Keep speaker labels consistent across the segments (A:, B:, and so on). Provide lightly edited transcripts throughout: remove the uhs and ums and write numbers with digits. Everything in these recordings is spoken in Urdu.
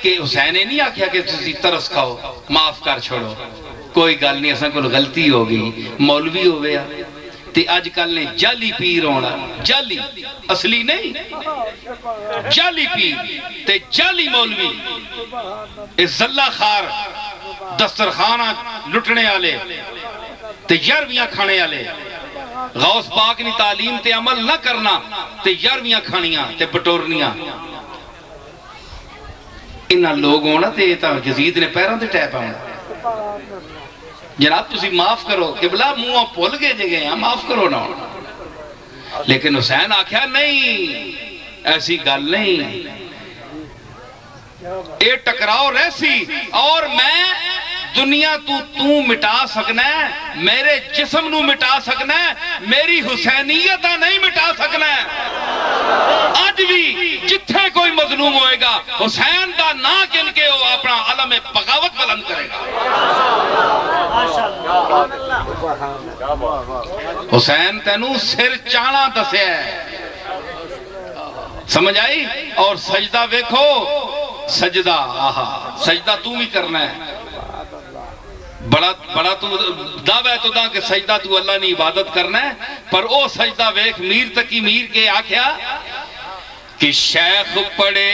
A: کہ حسین نے نہیں آکھیا کہ تسی ترس کھاؤ معاف کر چھوڑو کوئی گل نہیں اساں کول غلطی ہو گئی مولوی ہوئے تے اج کل نے جعلی پیر ہونا جعلی اصلی نہیں جعلی پیر تے جعلی مولوی اے زلہ خار دسترخانہ لٹنے والے تے یارویاں کھانے والے غوث پاک نے تعلیم تے عمل نہ کرنا تے یارویاں کھانیاں تے بٹورنیاں انہاں لوگ ہونا تے یزید نے پیروں تے ٹیپ آنا جناب تسی معاف کرو قبلہ منہ پھول گئے جگہ ہیں معاف کرو نا لیکن حسین آکھیا نہیں ایسی گل نہیں اے ٹکراؤ رہسی اور میں دنیا تو مٹا سکنا ہے میرے جسم نو مٹا سکنا ہے میری حسینیت نہیں مٹا سکنا ہے آج بھی جتھے کوئی مظلوم ہوئے گا حسین دا نا گن کے وہ اپنا علم بغاوت بلند کرے گا حسین تینوں سر چانا دسے ہے سمجھ آئی اور سجدہ ویکھو سجدہ آہا سجدہ تو بھی کرنا ہے بڑا تو دعویٰ تو دا کہ سجدہ تو اللہ نے عبادت کرنا ہے پر او سجدہ ویکھ میر تکی میر کے آکھیا کہ شیخ پڑے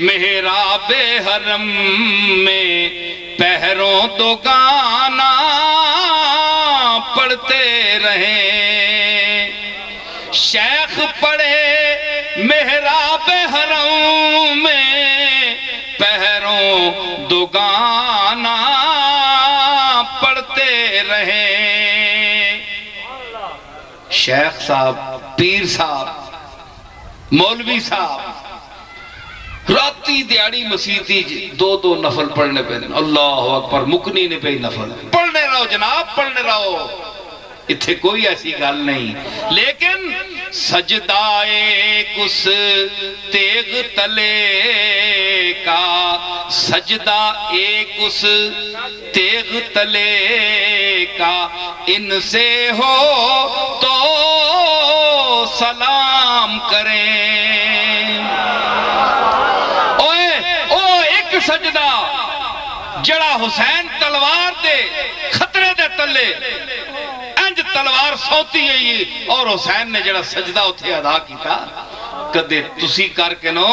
A: محراب حرم میں پہروں تو گانا پڑھتے رہیں شیخ پڑے محراب حرم میں پہروں دو گانا پڑھتے رہیں شیخ صاحب پیر صاحب مولوی صاحب راتی دیاڑی مسیحی دو نفل پڑھنے پہ اللہ اکبر مکنی نے پہ نفل پڑھنے رہو جناب پڑھنے رہو اتھے کوئی ایسی گل نہیں لیکن سجدہ ایک اس تیغ تلے کا سجدہ ایک اس تیغ تلے کا ان سے ہو تو سلام کریں ایک سجدہ جڑا حسین تلوار دے خطرے دے تلے تلوار سوتی ہے اور حسین نے جڑا سجدہ اتھے ادا کیتا کدے تسی کر کے نو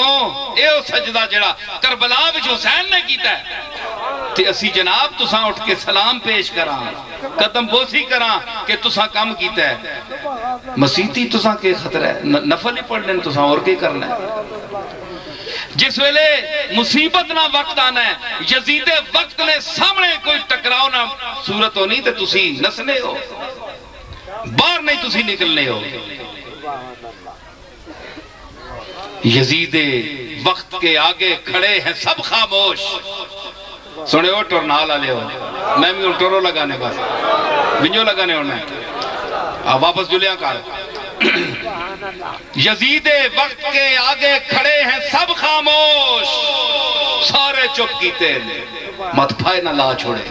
A: اے او سجدہ جڑا کربلا وچ حسین نے کیتا ہے تے اسی جناب تساں اٹھ کے سلام پیش کراں قدم بوسی کراں کہ تساں کم کیتا ہے مسیحی تساں کے خطرہ ہے نفل ہی پڑھنے تساں اور کے کرنا ہے جس ویلے مصیبت نہ وقت آنا ہے یزید وقت نے سامنے کوئی ٹکراؤ نہ صورت ہو نہیں تے تسی نسلے ہو باہر نہیں تسی نکلنے ہو یزید وقت کے آگے کھڑے ہیں سب خاموش سنے ہو ٹورنال آلے ہو میں بھی ٹورو لگانے بس بنجو لگانے ہونا ہے واپس جلیاں کار یزید وقت کے آگے کھڑے ہیں سب خاموش سارے چپ کیتے مت پھائے نہ لا چھوڑے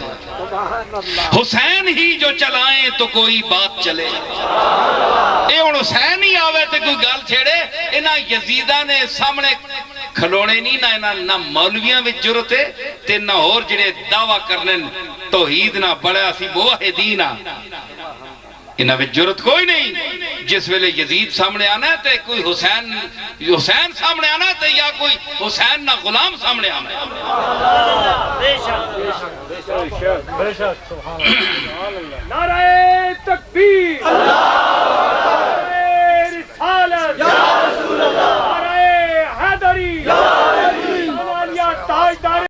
A: حسین ہی جو چلائیں تو کوئی بات چلے اے ان حسین ہی آوے تے کوئی گال چھیڑے انہا یزیدہ نے سامنے کھلونے نہیں نہ مولویاں وچ جرت ہے تے نہ اور جڑے دعویٰ کرنے توحید نہ بڑا سی موحدین انہا وچ جرت کوئی نہیں جس ویلے یزید سامنے آنا ہے تے کوئی حسین سامنے آنا ہے تے یا کوئی حسین نہ غلام سامنے آنا ہے
B: نعرہ تکبیر